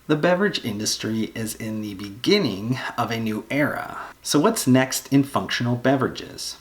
The beverage industry is in the beginning of a new era. So what's next in functional beverages?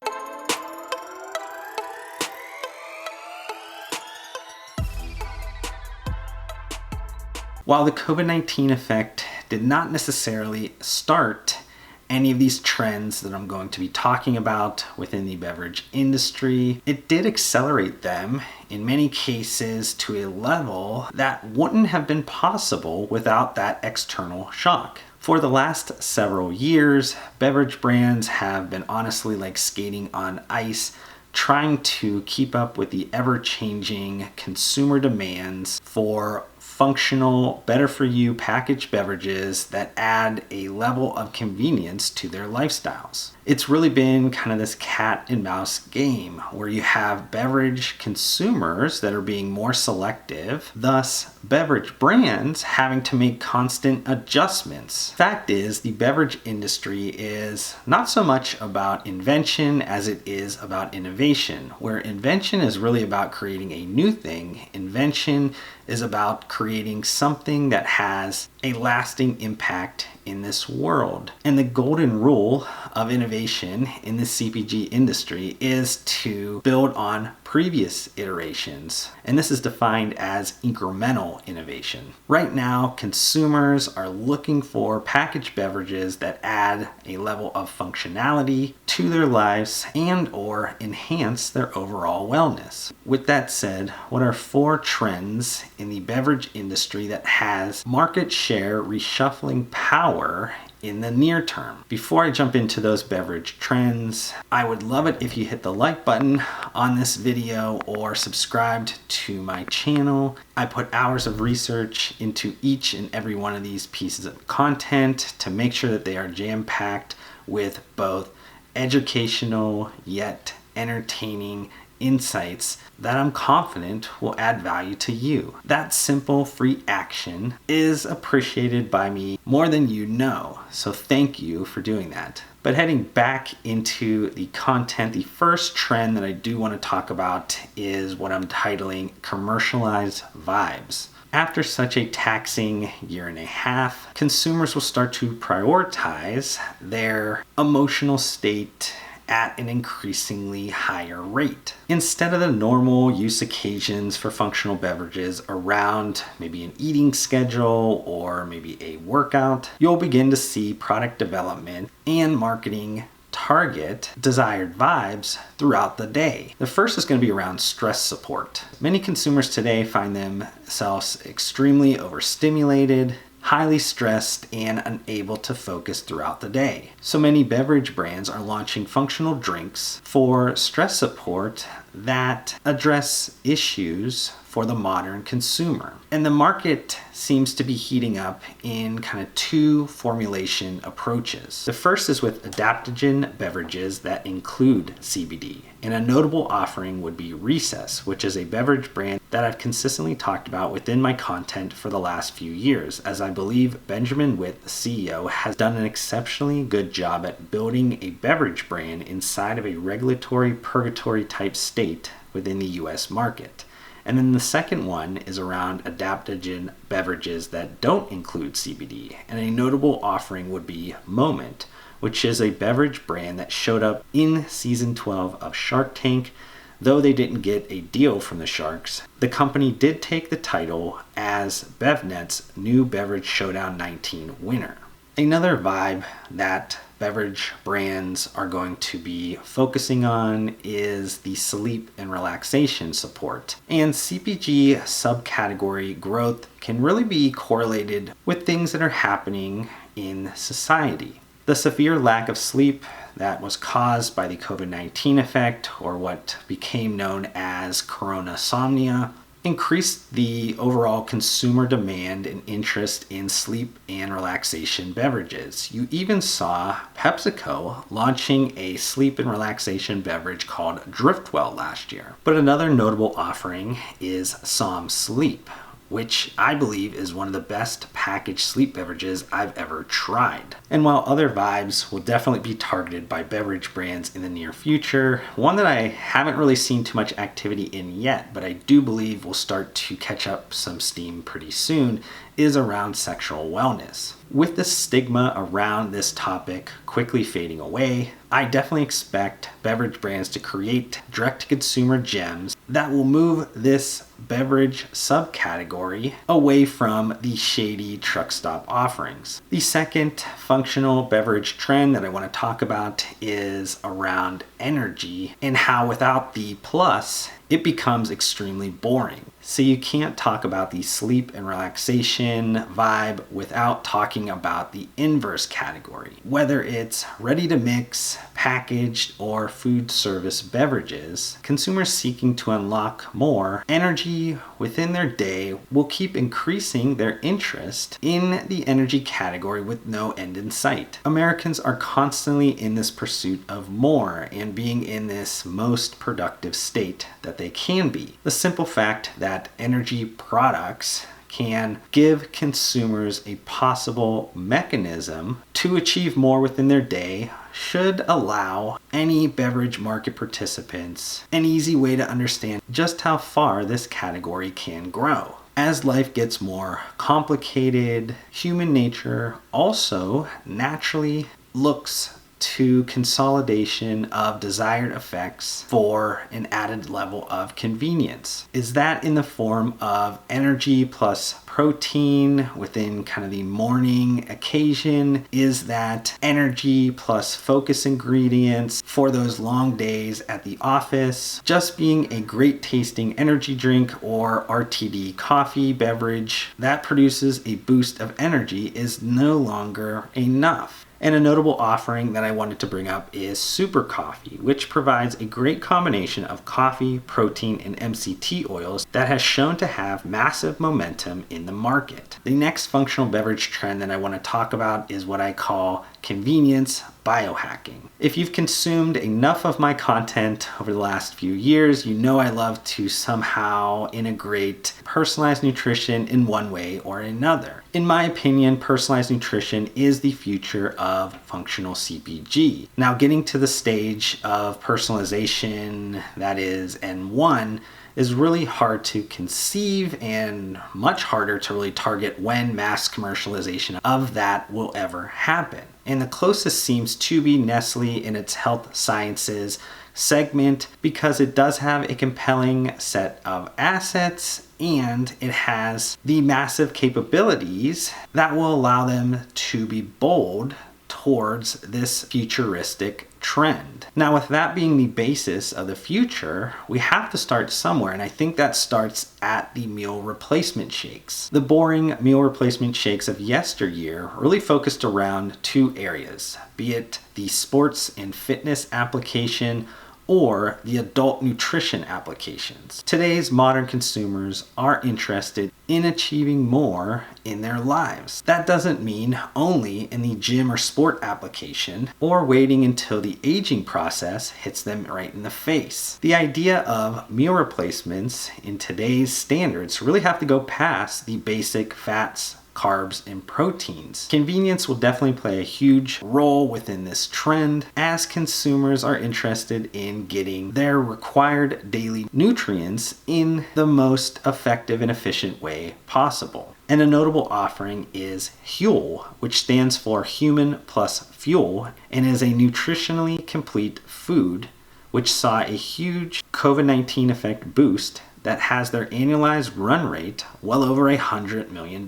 While the COVID-19 effect did not necessarily start any of these trends that I'm going to be talking about within the beverage industry, it did accelerate them in many cases to a level that wouldn't have been possible without that external shock. For the last several years, beverage brands have been honestly like skating on ice, trying to keep up with the ever-changing consumer demands for functional, better-for-you packaged beverages that add a level of convenience to their lifestyles. It's really been kind of this cat and mouse game where you have beverage consumers that are being more selective, thus beverage brands having to make constant adjustments. Fact is, the beverage industry is not so much about invention as it is about innovation, where invention is really about creating a new thing. Invention is about creating something that has a lasting impact in this world. And the golden rule of innovation in the CPG industry is to build on previous iterations. And this is defined as incremental innovation. Right now, consumers are looking for packaged beverages that add a level of functionality to their lives and or enhance their overall wellness. With that said, what are 4 trends in the beverage industry that has market share reshuffling power in the near term? Before I jump into those beverage trends, I would love it if you hit the like button on this video or subscribed to my channel. I put hours of research into each and every one of these pieces of content to make sure that they are jam-packed with both educational yet entertaining insights that I'm confident will add value to you. That simple free action is appreciated by me more than you know, so thank you for doing that. But heading back into the content, the first trend that I do want to talk about is what I'm titling Commercialized Vibes. After such a taxing year and a half, consumers will start to prioritize their emotional state at an increasingly higher rate. Instead of the normal use occasions for functional beverages around maybe an eating schedule or maybe a workout, you'll begin to see product development and marketing target desired vibes throughout the day. The first is going to be around stress support. Many consumers today find themselves extremely overstimulated, highly stressed, and unable to focus throughout the day. So many beverage brands are launching functional drinks for stress support that address issues for the modern consumer. And the market seems to be heating up in kind of 2 formulation approaches. The first is with adaptogen beverages that include CBD. And a notable offering would be Recess, which is a beverage brand that I've consistently talked about within my content for the last few years, as I believe Benjamin Witt, the CEO, has done an exceptionally good job at building a beverage brand inside of a regulatory purgatory type state within the US market. And then the second one is around adaptogen beverages that don't include CBD. And a notable offering would be Moment, which is a beverage brand that showed up in season 12 of Shark Tank. Though they didn't get a deal from the Sharks, the company did take the title as BevNet's new Beverage Showdown 19 winner. Another vibe that beverage brands are going to be focusing on is the sleep and relaxation support. And CPG subcategory growth can really be correlated with things that are happening in society. The severe lack of sleep that was caused by the COVID-19 effect, or what became known as coronasomnia, increased the overall consumer demand and interest in sleep and relaxation beverages. You even saw PepsiCo launching a sleep and relaxation beverage called Driftwell last year. But another notable offering is Som Sleep, which I believe is one of the best packaged sleep beverages I've ever tried. And while other vibes will definitely be targeted by beverage brands in the near future, one that I haven't really seen too much activity in yet, but I do believe will start to catch up some steam pretty soon, is around sexual wellness. With the stigma around this topic quickly fading away, I definitely expect beverage brands to create direct-to-consumer gems that will move this beverage subcategory away from the shady truck stop offerings. The second functional beverage trend that I want to talk about is around energy and how without the plus, it becomes extremely boring. So you can't talk about the sleep and relaxation vibe without talking about the inverse category. Whether it's ready to mix, packaged, or food service beverages, consumers seeking to unlock more energy within their day will keep increasing their interest in the energy category with no end in sight. Americans are constantly in this pursuit of more and being in this most productive state that they can be. The simple fact that energy products can give consumers a possible mechanism to achieve more within their day should allow any beverage market participants an easy way to understand just how far this category can grow. As life gets more complicated, human nature also naturally looks to consolidation of desired effects for an added level of convenience. Is that in the form of energy plus protein within kind of the morning occasion? Is that energy plus focus ingredients for those long days at the office? Just being a great tasting energy drink or RTD coffee beverage that produces a boost of energy is no longer enough. And a notable offering that I wanted to bring up is Super Coffee, which provides a great combination of coffee, protein, and MCT oils that has shown to have massive momentum in the market. The next functional beverage trend that I want to talk about is what I call convenience biohacking. If you've consumed enough of my content over the last few years, you know I love to somehow integrate personalized nutrition in one way or another. In my opinion, personalized nutrition is the future of functional CPG. Now, getting to the stage of personalization that is N1 is really hard to conceive and much harder to really target when mass commercialization of that will ever happen. And the closest seems to be Nestle in its health sciences segment because it does have a compelling set of assets and it has the massive capabilities that will allow them to be bold towards this futuristic trend. Now, with that being the basis of the future, we have to start somewhere, and I think that starts at the meal replacement shakes. The boring meal replacement shakes of yesteryear really focused around two areas, be it the sports and fitness application or the adult nutrition applications. Today's modern consumers are interested in achieving more in their lives. That doesn't mean only in the gym or sport application or waiting until the aging process hits them right in the face. The idea of meal replacements in today's standards really have to go past the basic fats, carbs, and proteins. Convenience will definitely play a huge role within this trend as consumers are interested in getting their required daily nutrients in the most effective and efficient way possible. And a notable offering is Schall, which stands for Human Plus Fuel and is a nutritionally complete food which saw a huge COVID-19 effect boost that has their annualized run rate well over $100 million.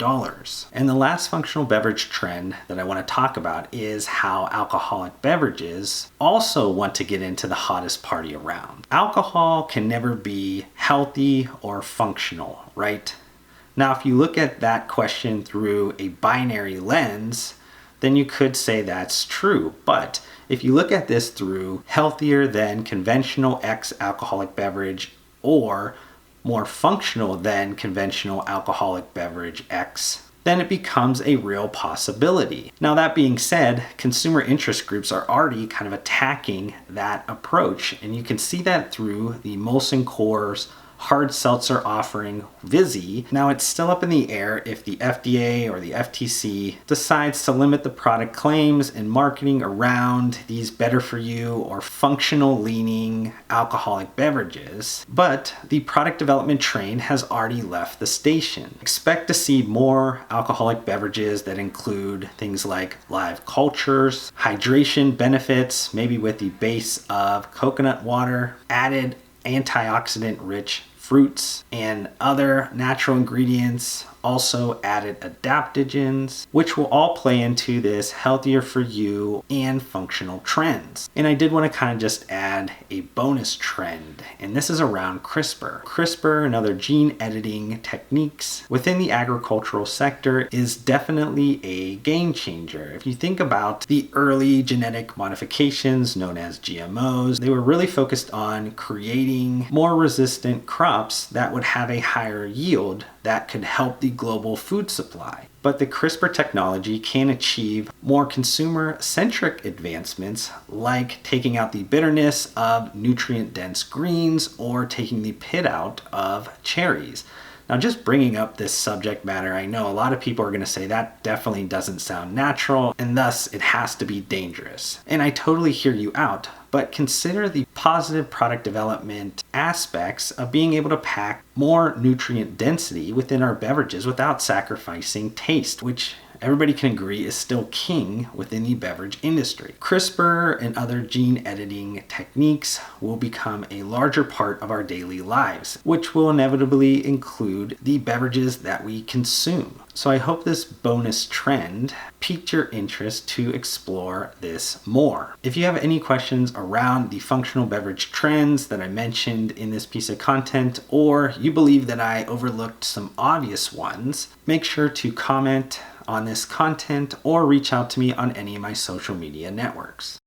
And the last functional beverage trend that I want to talk about is how alcoholic beverages also want to get into the hottest party around. Alcohol can never be healthy or functional, right? Now, if you look at that question through a binary lens, then you could say that's true. But if you look at this through healthier than conventional alcoholic beverage or more functional than conventional alcoholic beverage X, then it becomes a real possibility. Now, that being said, consumer interest groups are already kind of attacking that approach, and you can see that through the Molson Coors hard seltzer offering, Vizzy. Now it's still up in the air if the FDA or the FTC decides to limit the product claims and marketing around these better for you or functional leaning alcoholic beverages. But the product development train has already left the station. Expect to see more alcoholic beverages that include things like live cultures, hydration benefits, maybe with the base of coconut water, added antioxidant rich fruits and other natural ingredients, also added adaptogens, which will all play into this healthier for you and functional trends. And I did want to kind of just add a bonus trend, and this is around CRISPR. CRISPR and other gene editing techniques within the agricultural sector is definitely a game changer. If you think about the early genetic modifications known as GMOs, they were really focused on creating more resistant crops that would have a higher yield that could help the global food supply. But the CRISPR technology can achieve more consumer-centric advancements, like taking out the bitterness of nutrient-dense greens or taking the pit out of cherries. Now, just bringing up this subject matter, I know a lot of people are going to say that definitely doesn't sound natural, and thus it has to be dangerous. And I totally hear you out, but consider the positive product development aspects of being able to pack more nutrient density within our beverages without sacrificing taste, which everybody can agree is still king within the beverage industry. CRISPR and other gene editing techniques will become a larger part of our daily lives, which will inevitably include the beverages that we consume. So I hope this bonus trend piqued your interest to explore this more. If you have any questions around the functional beverage trends that I mentioned in this piece of content, or you believe that I overlooked some obvious ones, make sure to comment on this content or reach out to me on any of my social media networks.